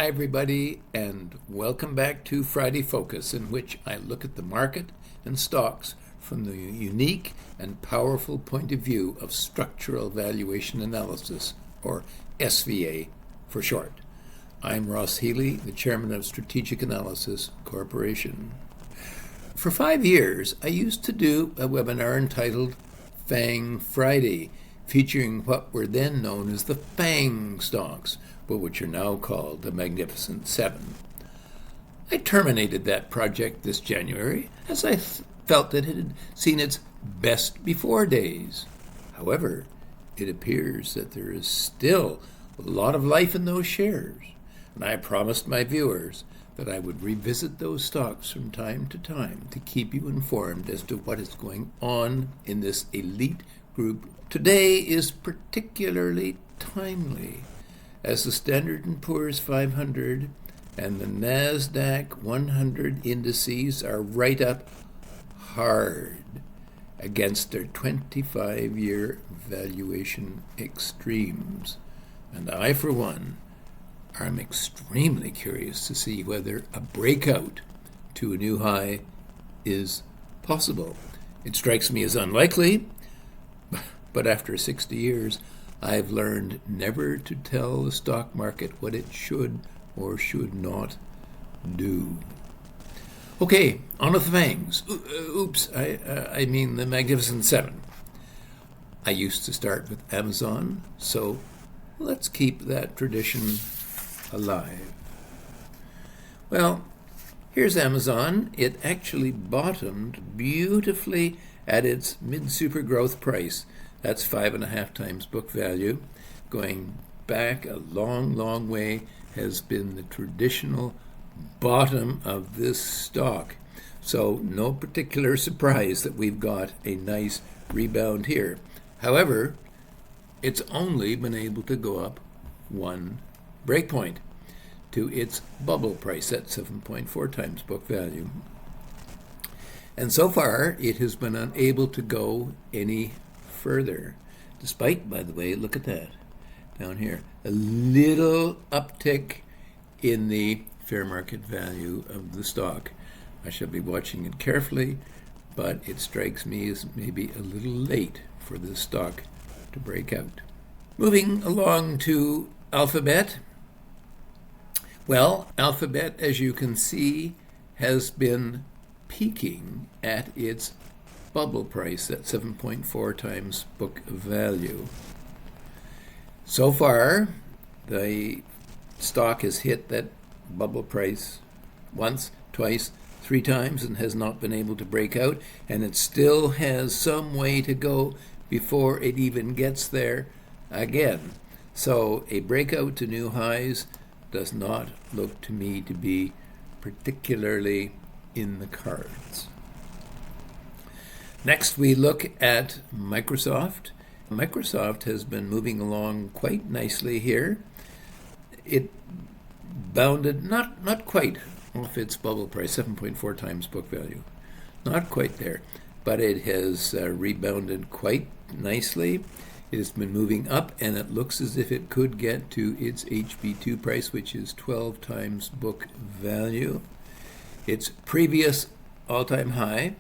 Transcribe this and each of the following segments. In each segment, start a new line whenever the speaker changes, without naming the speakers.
Hi, everybody, and welcome back to Friday Focus, in which I look at the market and stocks from the unique and powerful point of view of Structural Valuation Analysis, or SVA for short. I'm Ross Healy, the chairman of Strategic Analysis Corporation. For 5 years, I used to do a webinar entitled FANG Friday, featuring what were then known as the FANG stocks, but which are now called the Magnificent Seven. I terminated that project this January as I felt that it had seen its best before days. However, it appears that there is still a lot of life in those shares, and I promised my viewers that I would revisit those stocks from time to time to keep you informed as to what is going on in this elite group. Today is particularly timely, as the Standard & Poor's 500 and the NASDAQ 100 indices are right up hard against their 25-year valuation extremes. And I, for one, am extremely curious to see whether a breakout to a new high is possible. It strikes me as unlikely, but after 60 years, I've learned never to tell the stock market what it should or should not do. Okay, on with the FANGs. I mean the Magnificent Seven. I used to start with Amazon, so let's keep that tradition alive. Well, here's Amazon. It actually bottomed beautifully at its mid-super growth price. That's 5.5 times book value. Going back a long, long way has been the traditional bottom of this stock. So no particular surprise that we've got a nice rebound here. However, it's only been able to go up one breakpoint to its bubble price at 7.4 times book value. And so far, it has been unable to go any further, despite, by the way, look at that down here, a little uptick in the fair market value of the stock. I shall be watching it carefully, but it strikes me as maybe a little late for this stock to break out. Moving along to Alphabet. Well, Alphabet, as you can see, has been peaking at its bubble price at 7.4 times book value. So far, the stock has hit that bubble price once, twice, 3 times and has not been able to break out, and it still has some way to go before it even gets there again. So a breakout to new highs does not look to me to be particularly in the cards. Next, we look at Microsoft. Microsoft has been moving along quite nicely here. It bounded not quite off its bubble price, 7.4 times book value. Not quite there, but it has rebounded quite nicely. It has been moving up, and it looks as if it could get to its HB2 price, which is 12 times book value. Its previous all-time high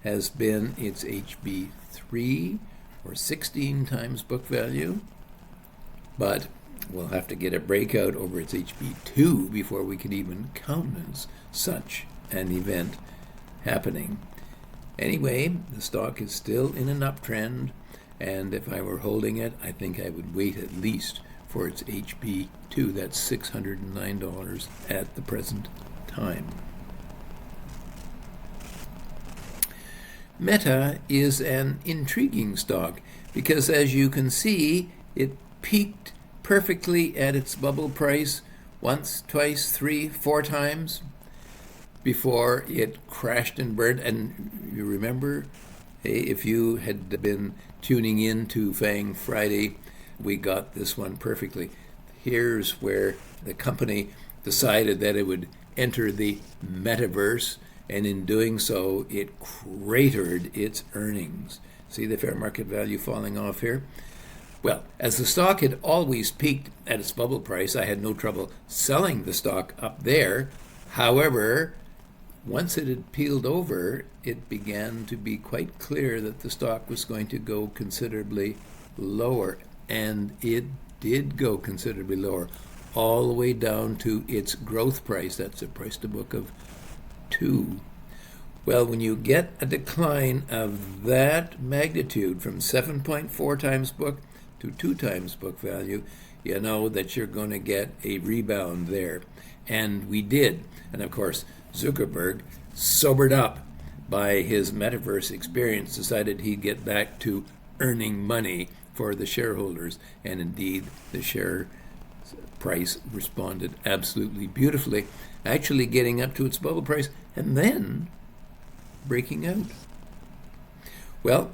has been its HB3, or 16 times book value, but we'll have to get a breakout over its HB2 before we can even countenance such an event happening. Anyway, the stock is still in an uptrend, and if I were holding it, I think I would wait at least for its HB2. That's $609 at the present time. Meta is an intriguing stock because, as you can see, it peaked perfectly at its bubble price once, twice, 3, 4 times before it crashed and burned. And you remember, if you had been tuning in to FANG Friday, we got this one perfectly. Here's where the company decided that it would enter the metaverse, and in doing so, it cratered its earnings. See the fair market value falling off here? Well, as the stock had always peaked at its bubble price, I had no trouble selling the stock up there. However, once it had peeled over, it began to be quite clear that the stock was going to go considerably lower. And it did go considerably lower, all the way down to its growth price. That's a price to book of 2. Well, when you get a decline of that magnitude from 7.4 times book to 2 times book value, you know that you're going to get a rebound there. And we did. And of course, Zuckerberg, sobered up by his metaverse experience, decided he'd get back to earning money for the shareholders. And indeed, the share price responded absolutely beautifully, actually getting up to its bubble price and then breaking out. Well,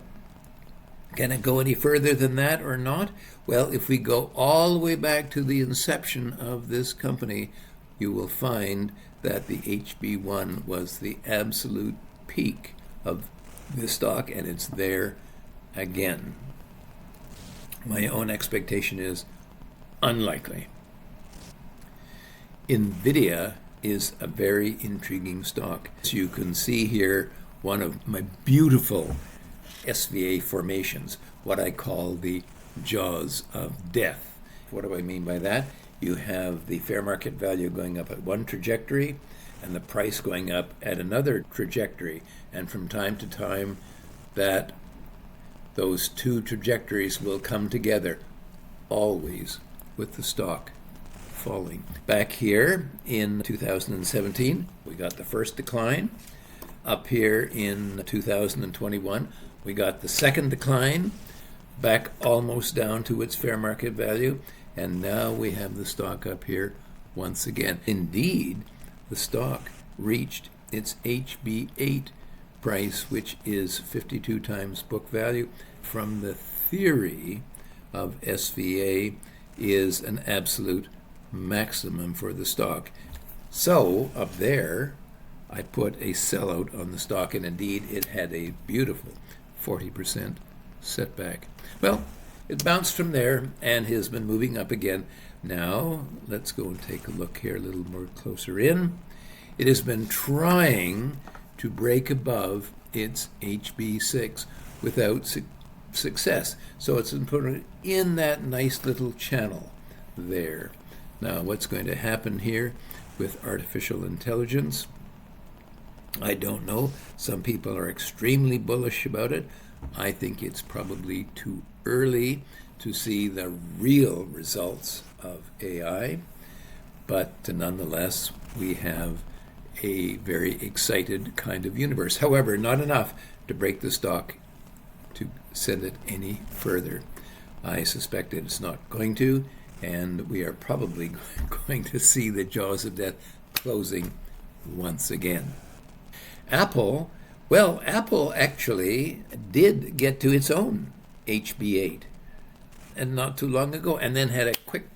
can it go any further than that or not? Well, if we go all the way back to the inception of this company, you will find that the HB1 was the absolute peak of this stock, and it's there again. My own expectation is unlikely. Nvidia is a very intriguing stock. As you can see here, one of my beautiful SVA formations, what I call the jaws of death. What do I mean by that? You have the fair market value going up at one trajectory and the price going up at another trajectory. And from time to time, those two trajectories will come together, always with the stock falling. Back here in 2017, we got the first decline. Up here in 2021, we got the second decline, back almost down to its fair market value. And now we have the stock up here once again. Indeed, the stock reached its HB8 price, which is 52 times book value. From the theory of SVA, is an absolute maximum for the stock. So up there, I put a sellout on the stock, and indeed it had a beautiful 40% setback. Well, it bounced from there and has been moving up again. Now, let's go and take a look here a little more closer in. It has been trying to break above its HB6 without success. So it's been put in that nice little channel there. Now, what's going to happen here with artificial intelligence? I don't know. Some people are extremely bullish about it. I think it's probably too early to see the real results of AI, but nonetheless, we have a very excited kind of universe. However, not enough to break the stock to send it any further. I suspect that it's not going to, and we are probably going to see the jaws of death closing once again. Apple actually did get to its own HB8 and not too long ago, and then had a quick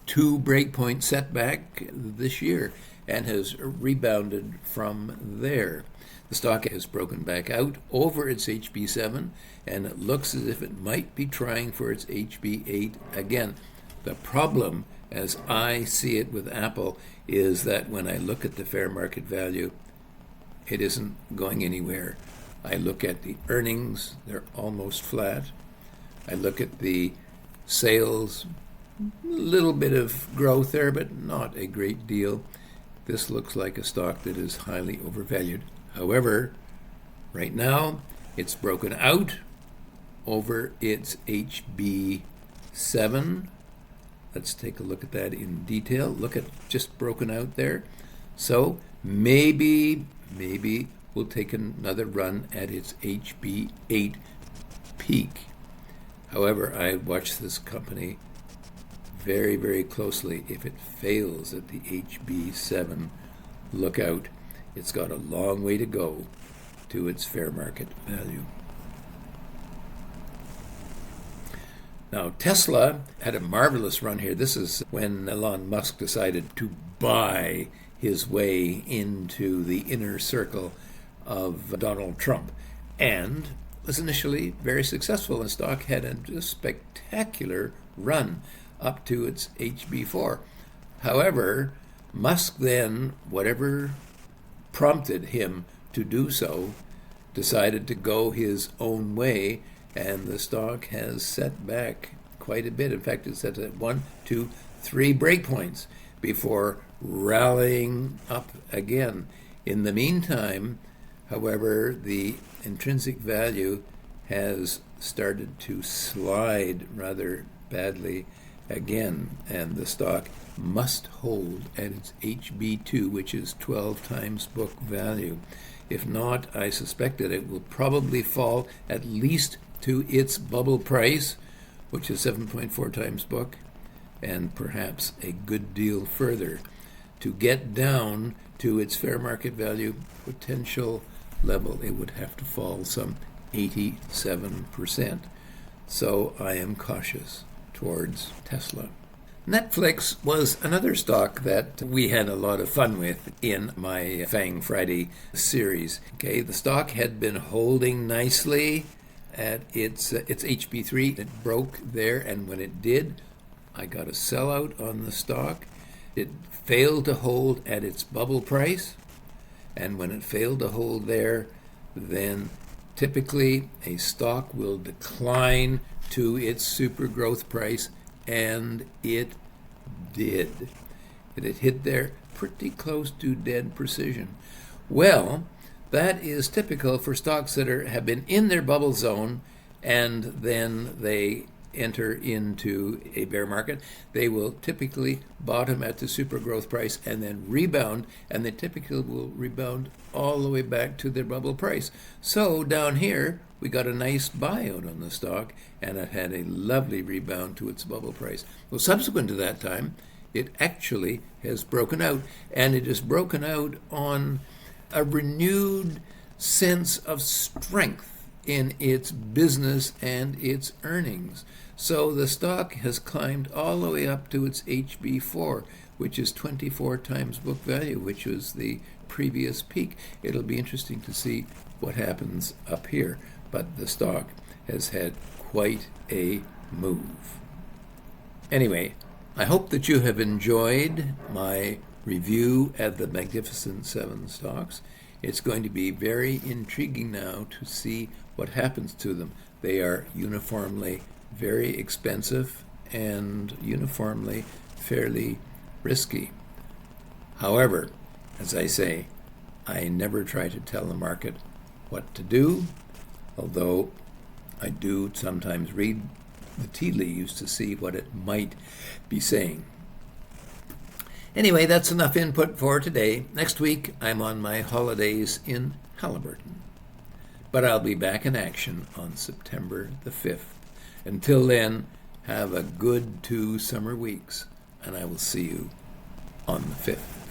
2 breakpoint setback this year and has rebounded from there. The stock has broken back out over its HB7, and it looks as if it might be trying for its HB8 again. The problem, as I see it with Apple, is that when I look at the fair market value, it isn't going anywhere. I look at the earnings, they're almost flat. I look at the sales, a little bit of growth there, but not a great deal. This looks like a stock that is highly overvalued. However, right now, it's broken out over its HB7. Let's take a look at that in detail. Look at just broken out there. So maybe we'll take another run at its HB8 peak. However, I watch this company very, very closely. If it fails at the HB7, look out. It's got a long way to go to its fair market value. Now, Tesla had a marvelous run here. This is when Elon Musk decided to buy his way into the inner circle of Donald Trump. And was initially very successful. The stock had a spectacular run up to its HB4. However, Musk then, whatever prompted him to do so, decided to go his own way, and the stock has set back quite a bit. In fact, it's at 1, 2, 3 breakpoints before rallying up again. In the meantime, however, the intrinsic value has started to slide rather badly again, and the stock must hold at its HB2, which is 12 times book value. If not, I suspect that it will probably fall at least to its bubble price, which is 7.4 times book, and perhaps a good deal further. To get down to its fair market value potential level, it would have to fall some 87%. So I am cautious towards Tesla. Netflix was another stock that we had a lot of fun with in my Fang Friday series. Okay, the stock had been holding nicely at its HB3. It broke there, and when it did, I got a sellout on the stock. It failed to hold at its bubble price, and when it failed to hold there, then typically a stock will decline to its super growth price, and it did. It had hit there pretty close to dead precision. Well, that is typical for stocks that have been in their bubble zone, and then they enter into a bear market. They will typically bottom at the super growth price and then rebound, and they typically will rebound all the way back to their bubble price. So down here, we got a nice buyout on the stock, and it had a lovely rebound to its bubble price. Well, subsequent to that time, it actually has broken out, and it is broken out on a renewed sense of strength in its business and its earnings. So the stock has climbed all the way up to its HB4, which is 24 times book value, which was the previous peak. It'll be interesting to see what happens up here, but the stock has had quite a move. Anyway, I hope that you have enjoyed my review of the Magnificent Seven stocks. It's going to be very intriguing now to see what happens to them. They are uniformly very expensive and uniformly fairly risky. However, as I say, I never try to tell the market what to do, although I do sometimes read the tea leaves to see what it might be saying. Anyway, that's enough input for today. Next week, I'm on my holidays in Halliburton, but I'll be back in action on September the 5th. Until then, have a good 2 summer weeks, and I will see you on the 5th.